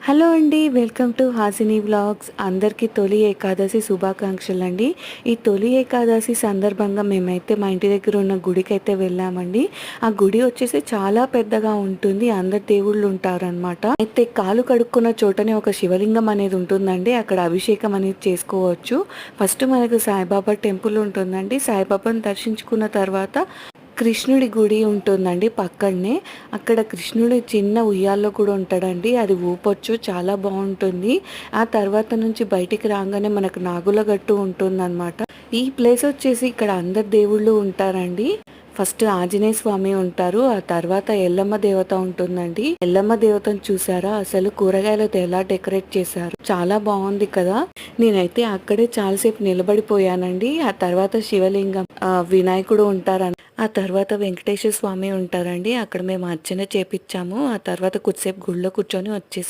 Hello అండి, welcome to Hasini vlogs. అందరికీ తొలి ఏకాదశి శుభాకాంక్షలు అండి. ఈ తొలి ఏకాదశి సందర్భంగా మేమైతే మా ఇంటి దగ్గర ఉన్న గుడికి అయితే వెళ్ళామండి. ఆ గుడి వచ్చేసి చాలా పెద్దగా ఉంటుంది, అందరు దేవుళ్ళు ఉంటారనమాట. అయితే కాలు కడుక్కున్న చోటనే ఒక శివలింగం అనేది ఉంటుందండి, అక్కడ అభిషేకం అనేది చేసుకోవచ్చు. ఫస్ట్ మనకు సాయిబాబా టెంపుల్ ఉంటుందండి. సాయిబాబాను దర్శించుకున్న తర్వాత కృష్ణుడి గుడి ఉంటుందండి పక్కనే. అక్కడ కృష్ణుడు చిన్న ఉయ్యాల్లో కూడా ఉంటాడండి, అది ఊపొచ్చు, చాలా బాగుంటుంది. ఆ తర్వాత నుంచి బయటికి రాగానే మనకు నాగుల గట్టు ఉంటుందన్నమాట. ఈ ప్లేస్ వచ్చేసి ఇక్కడ అందరు దేవుళ్ళు ఉంటారండి. ఫస్ట్ ఆంజనేయ స్వామి ఉంటారు, ఆ తర్వాత ఎల్లమ్మ దేవత ఉంటుందండి. ఎల్లమ్మ దేవతను చూసారా, అసలు కూరగాయలతో ఎలా డెకరేట్ చేశారు, చాలా బాగుంది కదా. నేనైతే అక్కడే చాలాసేపు నిలబడిపోయానండి. ఆ తర్వాత శివలింగం, వినాయకుడు ఉంటారు, ఆ తర్వాత వెంకటేశ్వర స్వామి ఉంటారండి. అక్కడ మేము అర్చన చేపించాము. ఆ తర్వాత కొద్దిసేపు గుళ్ళో కూర్చొని వచ్చేసి